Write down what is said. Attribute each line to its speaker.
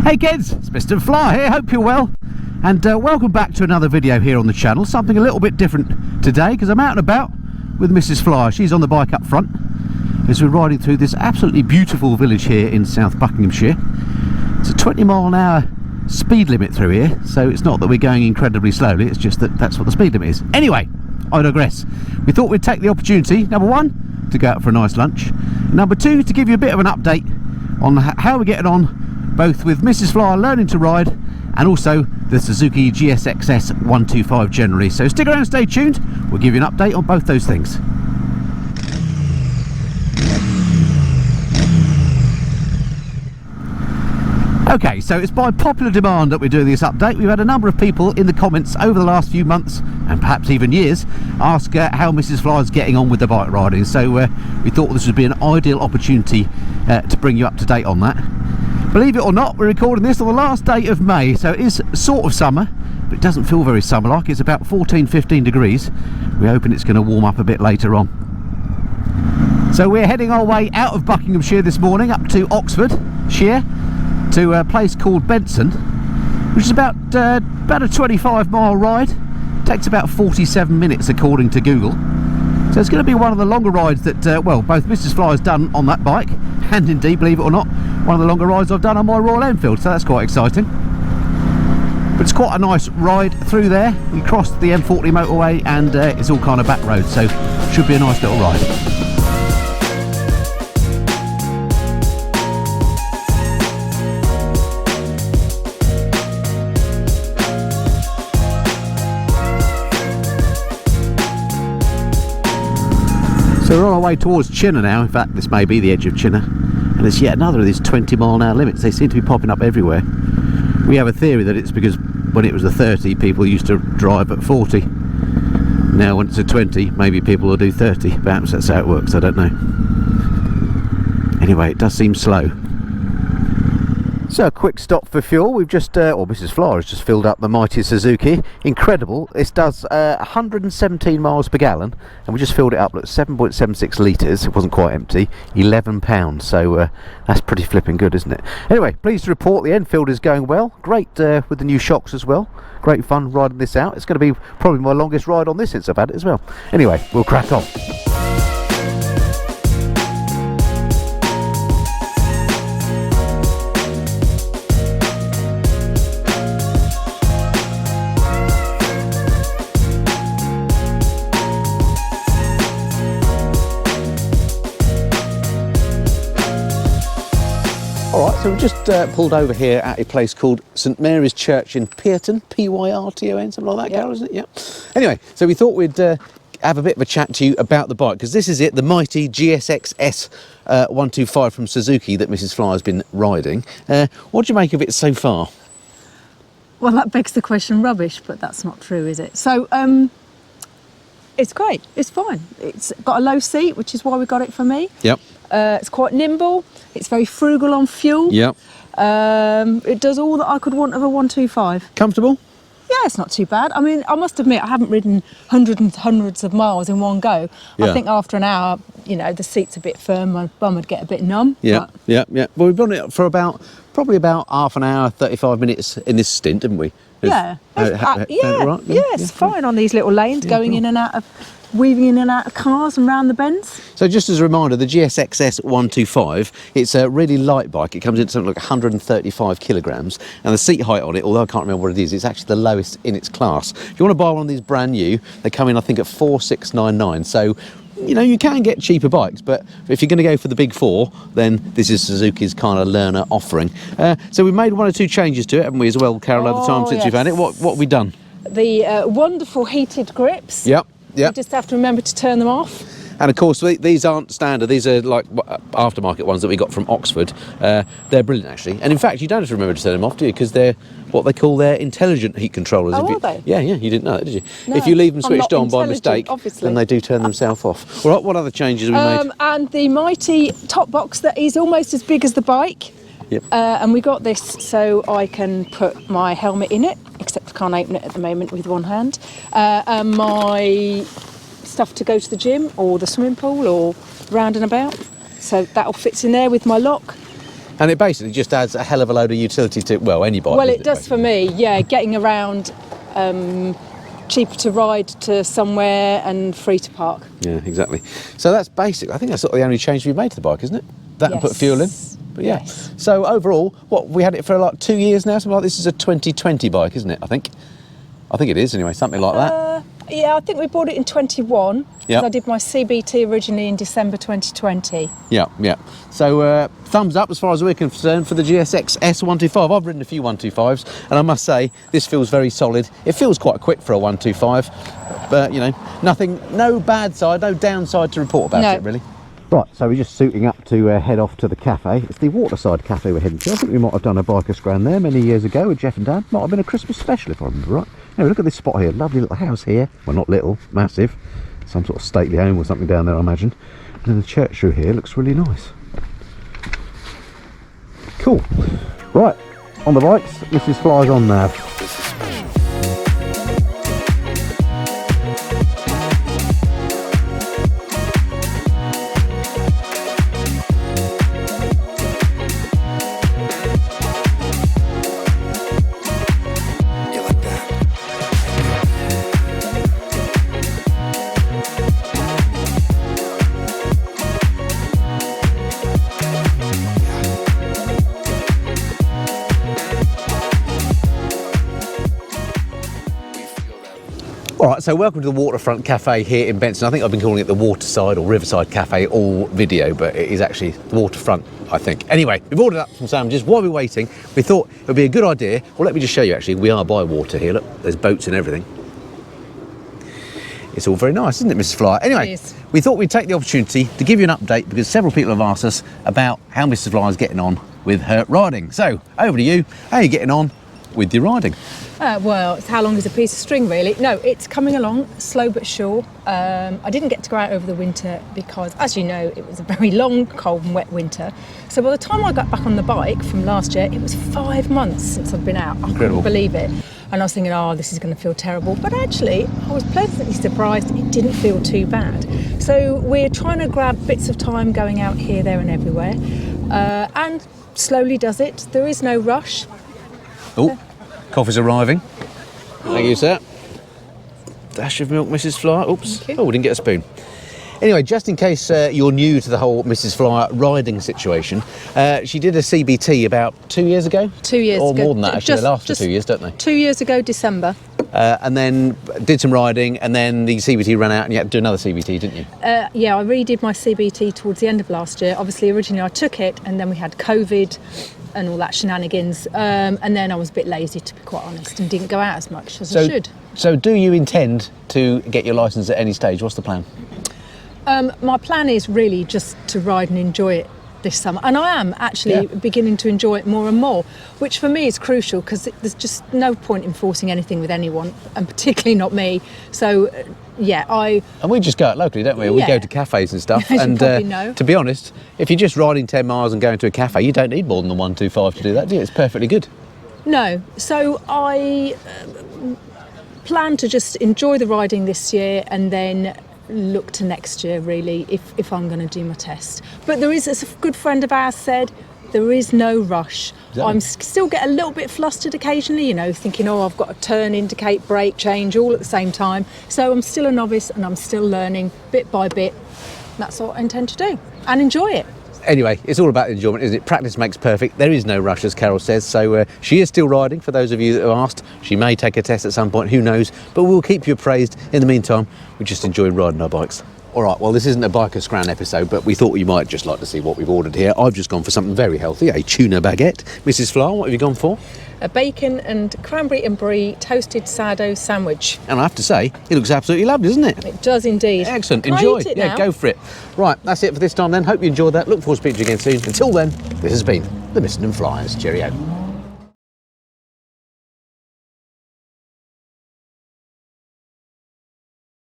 Speaker 1: Hey kids, it's Mr. Fly here, hope you're well, and welcome back to another video here on the channel. Something a little bit different today because I'm out and about with Mrs. Fly. She's on the bike up front as we're riding through this absolutely beautiful village here in South Buckinghamshire. It's a 20-mile-an-hour speed limit through here, so it's not that we're going incredibly slowly, it's just that that's what the speed limit is. Anyway, I digress. We thought we'd take the opportunity, number one, to go out for a nice lunch, number two, to give you a bit of an update on how we're getting on both with Mrs. Fly learning to ride and also the Suzuki GSXS125 generally. So stick around, stay tuned, we'll give you an update on both those things. Okay, so it's by popular demand that we're doing this update. We've had a number of people in the comments over the last few months and perhaps even years ask how Mrs. Fly is getting on with the bike riding, so we thought this would be an ideal opportunity to bring you up to date on that. Believe it or not, we're recording this on the last day of May, so it is sort of summer, but it doesn't feel very summer-like. It's about 14-15 degrees. We're hoping it's going to warm up a bit later on. So we're heading our way out of Buckinghamshire this morning up to Oxfordshire, to a place called Benson, which is about a 25-mile ride. Takes about 47 minutes according to Google. So it's going to be one of the longer rides that, well, both Mrs. Fly has done on that bike, and indeed, believe it or not, one of the longer rides I've done on my Royal Enfield, so that's quite exciting. But it's quite a nice ride through there. We crossed the M40 motorway and it's all kind of back road, so should be a nice little ride. So we're on our way towards Chinner now. In fact, this may be the edge of Chinner, and it's yet another of these 20-mile-an-hour limits. They seem to be popping up everywhere. We have a theory that it's because when it was a 30, people used to drive at 40. Now when it's a 20, maybe people will do 30. Perhaps that's how it works, I don't know. Anyway, it does seem slow. So a quick stop for fuel. We've just, or Mrs. Fly has just filled up the mighty Suzuki. Incredible. This does 117 miles per gallon, and we just filled it up at 7.76 litres. It wasn't quite empty. £11. So that's pretty flipping good, isn't it? Anyway, pleased to report the Enfield is going well. Great with the new shocks as well. Great fun riding this out. It's going to be probably my longest ride on this since I've had it as well. Anyway, we'll crack on. Alright, so we've just pulled over here at a place called St Mary's Church in Pyrton, P-Y-R-T-O-N, something like that, Carole, isn't it? Yeah. Anyway, so we thought we'd have a bit of a chat to you about the bike, because this is it, the mighty GSXS125 from Suzuki that Mrs. Fly has been riding. What do you make of it so far?
Speaker 2: Well, that begs the question, rubbish, but that's not true, is it? So, it's great, it's fine. It's got a low seat, which is why we got it for me. Yep. It's quite nimble, it's very frugal on fuel. Yep. It does all that I could want of a 125. Comfortable? Yeah, it's not too bad. I mean, I must admit, I haven't ridden hundreds and hundreds of miles in one go. Yeah. I think after an hour, you know, the seat's a bit firm, my bum would get a bit numb. Yeah, yeah. Well, we've done it for probably about half an hour, 35 minutes in this stint, haven't we? Yeah. It's fine on these little lanes, going in and out of, weaving in and out of cars and round the bends.
Speaker 1: So just as a reminder, the GSXS125, it's a really light bike. It comes in something like 135 kilograms, and the seat height on it, although I can't remember what it is, it's actually the lowest in its class. If you want to buy one of these brand new, they come in, I think, at 4,699. So, you know, you can get cheaper bikes, but if you're going to go for the big four, then this is Suzuki's kind of learner offering. So we've made one or two changes to it, haven't we, as well, Carole, over time since we've had it? What have we done? The
Speaker 2: wonderful heated grips.
Speaker 1: Yep. Yep.
Speaker 2: You just have to remember to turn them off.
Speaker 1: And of course, these aren't standard. These are like aftermarket ones that we got from Oxford. They're brilliant, actually. And in fact, you don't have to remember to turn them off, do you? Because they're what they call their intelligent heat controllers.
Speaker 2: Oh, are they?
Speaker 1: Yeah, you didn't know that, did you?
Speaker 2: No,
Speaker 1: if you leave them switched on by mistake,
Speaker 2: obviously,
Speaker 1: then they do turn themselves off. All right, what other changes have we made?
Speaker 2: And the mighty top box that is almost as big as the bike.
Speaker 1: Yep.
Speaker 2: And we got this so I can put my helmet in it, except I can't open it at the moment with one hand. And my stuff to go to the gym or the swimming pool or round and about. So that all fits in there with my lock.
Speaker 1: And it basically just adds a hell of a load of utility to, well, any bike.
Speaker 2: Well, it does for me, yeah, getting around, cheaper to ride to somewhere and free to park.
Speaker 1: Yeah, exactly. So that's basically, I think that's sort of the only change we've made to the bike, isn't it? That and put fuel in. But yeah. Yes. So overall, what, we had it for like 2 years now, something like this is a 2020 bike, isn't it? I think it is anyway, something like that.
Speaker 2: Yeah, I think we bought it in 21 because I did my CBT originally in December 2020.
Speaker 1: Yeah. So thumbs up as far as we're concerned for the GSX-S125. I've ridden a few 125s and I must say this feels very solid. It feels quite quick for a 125, but you know, no bad side, no downside to report about it really. Right, so we're just suiting up to head off to the cafe. It's the Waterside Cafe we're heading to. I think we might have done a biker scran there many years ago with Jeff and Dan. Might have been a Christmas special if I remember right. Anyway, look at this spot here. Lovely little house here. Well, not little, massive. Some sort of stately home or something down there, I imagine. And then the church through here looks really nice. Cool. Right, on the bikes, Mrs. Fly's on now. Alright, so welcome to the Waterfront Cafe here in Benson. I think I've been calling it the Waterside or Riverside Cafe all video, but it is actually the Waterfront, I think. Anyway, we've ordered up some sandwiches. While we're waiting, we thought it would be a good idea. Well, let me just show you actually. We are by water here. Look, there's boats and everything. It's all very nice, isn't it, Mrs. Fly? Anyway, we thought we'd take the opportunity to give you an update because several people have asked us about how Mrs. Fly is getting on with her riding. So, over to you. How are you getting on with your riding?
Speaker 2: Well, it's how long is a piece of string, really. No, it's coming along, slow but sure. I didn't get to go out over the winter because, as you know, it was a very long, cold and wet winter. So by the time I got back on the bike from last year, it was 5 months since I've been out. I couldn't believe it. And I was thinking, oh, this is going to feel terrible. But actually, I was pleasantly surprised it didn't feel too bad. So we're trying to grab bits of time going out here, there and everywhere. And slowly does it. There is no rush.
Speaker 1: Oh. Coffee's arriving. Thank you, sir. Dash of milk, Mrs. Fly. Oops. Oh, we didn't get a spoon. Anyway, just in case you're new to the whole Mrs. Fly riding situation, she did a CBT about 2 years ago? 2 years ago. Or more than that, actually. They last for 2 years, don't they? 2
Speaker 2: years ago, December.
Speaker 1: And then did some riding, and then the CBT ran out, and you had to do another CBT, didn't you?
Speaker 2: Yeah, I redid my CBT towards the end of last year. Obviously, originally I took it, and then we had COVID and all that shenanigans, and then I was a bit lazy, to be quite honest, and didn't go out as much as I should.
Speaker 1: So do you intend to get your licence at any stage? What's the plan?
Speaker 2: My plan is really just to ride and enjoy it this summer, and I am actually beginning to enjoy it more and more, which for me is crucial because there's just no point in forcing anything with anyone, and particularly not me. So and
Speaker 1: we just go out locally, don't we? We go to cafes and stuff. And to be honest, if you're just riding 10 miles and going to a cafe, you don't need more than the 125 to do that, do you? It's perfectly good.
Speaker 2: No, so I plan to just enjoy the riding this year and then look to next year, really, if I'm going to do my test. But there is, as a good friend of ours said, there is no rush. I'm still get a little bit flustered occasionally, you know, thinking, oh, I've got to turn, indicate, brake, change all at the same time. So I'm still a novice and I'm still learning bit by bit. That's what I intend to do and enjoy it.
Speaker 1: Anyway, it's all about enjoyment, isn't it? Practice makes perfect. There is no rush, as Carole says. So she is still riding, for those of you that have asked. She may take a test at some point, who knows. But we'll keep you appraised. In the meantime, we just enjoy riding our bikes. All right, well, this isn't a biker scran episode, but we thought you might just like to see what we've ordered here. I've just gone for something very healthy, a tuna baguette. Mrs. Fly, what have you gone for?
Speaker 2: A bacon and cranberry and brie toasted sourdough sandwich.
Speaker 1: And I have to say, it looks absolutely lovely, doesn't it?
Speaker 2: It does indeed.
Speaker 1: Excellent.
Speaker 2: Can
Speaker 1: Enjoy.
Speaker 2: I eat it now?
Speaker 1: Go for it. Right, that's it for this time then. Hope you enjoyed that. Look forward to speaking to you again soon. Until then, this has been the Mr. and Flyers. Cheerio.